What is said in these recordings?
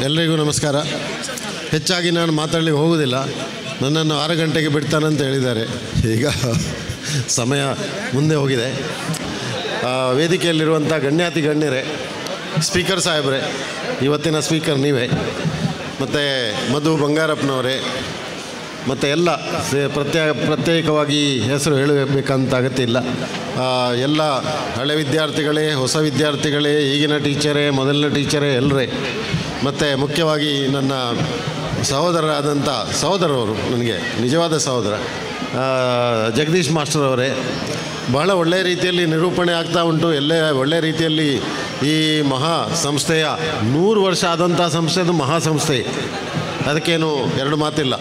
ಎಲ್ಲರಿಗೂ ನಮಸ್ಕಾರ. ಹೆಚ್ಚಾಗಿ ನಾನು ಮಾತಾಡಲಿಕ್ಕೆ ಹೋಗೋದಿಲ್ಲ. ನನ್ನನ್ನು 6 ಗಂಟೆಗೆ ಬಿಡ್ತಾನಂತ ಹೇಳಿದ್ದಾರೆ. ಈಗ ಸಮಯ ಮುಂದೆ ಹೋಗಿದೆ. ವೇದಿಕೆಯಲ್ಲಿರುವಂಥ ಗಣ್ಯಾತಿ ಗಣ್ಯರೇ, ಸ್ಪೀಕರ್ ಸಾಹೇಬ್ರೆ, ಇವತ್ತಿನ ಸ್ಪೀಕರ್ ನೀವೇ, ಮತ್ತು ಮಧು ಬಂಗಾರಪ್ಪನವರೇ, ಮತ್ತು ಎಲ್ಲ ಪ್ರತ್ಯೇಕವಾಗಿ ಹೆಸರು ಹೇಳಬೇಕಂತ ಅಗತ್ಯ ಇಲ್ಲ. ಎಲ್ಲ ಹಳೆ ವಿದ್ಯಾರ್ಥಿಗಳೇ, ಹೊಸ ವಿದ್ಯಾರ್ಥಿಗಳೇ, ಈಗಿನ ಟೀಚರೇ, ಮೊದಲನೇ ಟೀಚರೇ, ಎಲ್ಲರೇ, ಮತ್ತು ಮುಖ್ಯವಾಗಿ ನನ್ನ ಸಹೋದರರಾದಂಥ ಸಹೋದರವರು, ನನಗೆ ನಿಜವಾದ ಸಹೋದರ ಜಗದೀಶ್ ಮಾಸ್ಟರ್ ಅವರೇ, ಬಹಳ ಒಳ್ಳೆಯ ರೀತಿಯಲ್ಲಿ ನಿರೂಪಣೆ ಆಗ್ತಾ ಉಂಟು. ಒಳ್ಳೆಯ ರೀತಿಯಲ್ಲಿ ಈ ಮಹಾ ಸಂಸ್ಥೆಯ 100 ವರ್ಷ ಆದಂಥ ಸಂಸ್ಥೆ, ಅದು ಮಹಾಸಂಸ್ಥೆ, ಅದಕ್ಕೇನು ಎರಡು ಮಾತಿಲ್ಲ.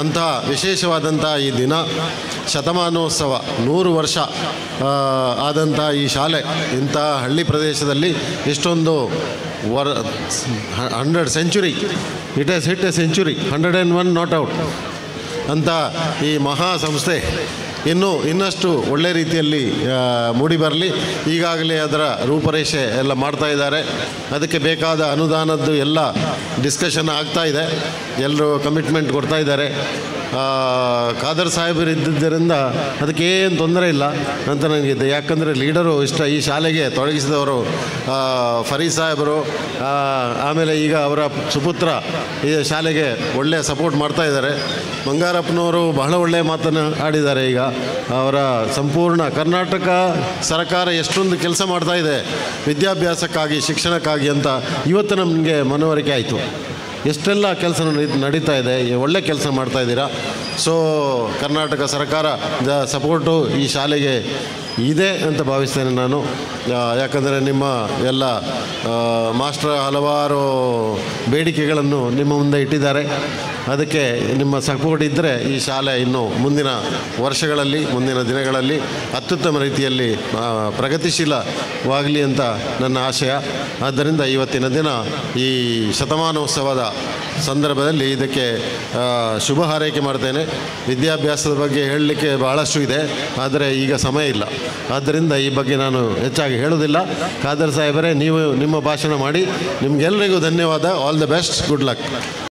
ಅಂತಹ ವಿಶೇಷವಾದಂಥ ಈ ದಿನ, ಶತಮಾನೋತ್ಸವ 100 ವರ್ಷ ಆದಂಥ ಈ ಶಾಲೆ, ಇಂಥ ಹಳ್ಳಿ ಪ್ರದೇಶದಲ್ಲಿ ಇಷ್ಟೊಂದು 100 century, it has hit A century, 101 not out ಅಂತ ಈ ಮಹಾ ಸಂಸ್ಥೆ ಇನ್ನಷ್ಟು ಒಳ್ಳೆ ರೀತಿಯಲ್ಲಿ ಮೂಡಿ ಬರಲಿ. ಈಗಾಗಲೇ ಅದರ ರೂಪರೇಷೆ ಎಲ್ಲ ಮಾಡ್ತಾ ಇದ್ದಾರೆ. ಅದಕ್ಕೆ ಬೇಕಾದ ಅನುದಾನದ್ದು ಎಲ್ಲ ಡಿಸ್ಕಷನ್ ಆಗ್ತಾ ಇದೆ. ಎಲ್ಲರೂ ಕಮಿಟ್ಮೆಂಟ್ ಕೊಡ್ತಾ ಇದ್ದಾರೆ. ಖಾದರ್ ಸಾಹೇಬರು ಇದ್ದಿದ್ದರಿಂದ ಅದಕ್ಕೇನು ತೊಂದರೆ ಇಲ್ಲ ಅಂತ ನನಗಿದೆ. ಯಾಕಂದರೆ ಲೀಡರು ಈ ಶಾಲೆಗೆ ತೊಡಗಿಸಿದವರು ಫರೀದ್ ಸಾಹೇಬರು, ಆಮೇಲೆ ಈಗ ಅವರ ಸುಪುತ್ರ ಈ ಶಾಲೆಗೆ ಒಳ್ಳೆಯ ಸಪೋರ್ಟ್ ಮಾಡ್ತಾ ಇದ್ದಾರೆ. ಬಂಗಾರಪ್ಪನವರು ಬಹಳ ಒಳ್ಳೆಯ ಮಾತನ್ನು ಆಡಿದ್ದಾರೆ. ಈಗ ಅವರ ಸಂಪೂರ್ಣ ಕರ್ನಾಟಕ ಸರ್ಕಾರ ಎಷ್ಟೊಂದು ಕೆಲಸ ಮಾಡ್ತಾ ಇದೆ ವಿದ್ಯಾಭ್ಯಾಸಕ್ಕಾಗಿ, ಶಿಕ್ಷಣಕ್ಕಾಗಿ ಅಂತ ಇವತ್ತು ನಮಗೆ ಮನವರಿಕೆ ಆಯಿತು. ಎಷ್ಟೆಲ್ಲ ಕೆಲಸ ನಡೀತಾ ಇದೆ, ಒಳ್ಳೆ ಕೆಲಸ ಮಾಡ್ತಾಯಿದ್ದೀರಾ. ಸೊ ಕರ್ನಾಟಕ ಸರ್ಕಾರದ ಸಪೋರ್ಟು ಈ ಶಾಲೆಗೆ ಇದೆ ಅಂತ ಭಾವಿಸ್ತೇನೆ ನಾನು. ಯಾಕಂದರೆ ನಿಮ್ಮ ಎಲ್ಲ ಮಾಸ್ಟರ್ ಹಲವಾರು ಬೇಡಿಕೆಗಳನ್ನು ನಿಮ್ಮ ಮುಂದೆ ಇಟ್ಟಿದ್ದಾರೆ. ಅದಕ್ಕೆ ನಿಮ್ಮ ಸಪೋರ್ಟ್ ಇದ್ದರೆ ಈ ಶಾಲೆ ಇನ್ನು ಮುಂದಿನ ವರ್ಷಗಳಲ್ಲಿ, ಮುಂದಿನ ದಿನಗಳಲ್ಲಿ ಅತ್ಯುತ್ತಮ ರೀತಿಯಲ್ಲಿ ಪ್ರಗತಿಶೀಲವಾಗಲಿ ಅಂತ ನನ್ನ ಆಶಯ. ಆದ್ದರಿಂದ ಇವತ್ತಿನ ದಿನ ಈ ಶತಮಾನೋತ್ಸವದ ಸಂದರ್ಭದಲ್ಲಿ ಇದಕ್ಕೆ ಶುಭ ಹಾರೈಕೆ ಮಾಡ್ತೇನೆ. ವಿದ್ಯಾಭ್ಯಾಸದ ಬಗ್ಗೆ ಹೇಳಲಿಕ್ಕೆ ಬಹಳಷ್ಟು ಇದೆ, ಆದರೆ ಈಗ ಸಮಯ ಇಲ್ಲ. ಆದ್ದರಿಂದ ಈ ಬಗ್ಗೆ ನಾನು ಹೆಚ್ಚಾಗಿ ಹೇಳೋದಿಲ್ಲ. ಖಾದರ್ ಸಾಹೇಬರೇ, ನೀವು ನಿಮ್ಮ ಭಾಷಣ ಮಾಡಿ. ನಿಮಗೆಲ್ಲರಿಗೂ ಧನ್ಯವಾದ. All the best, good luck.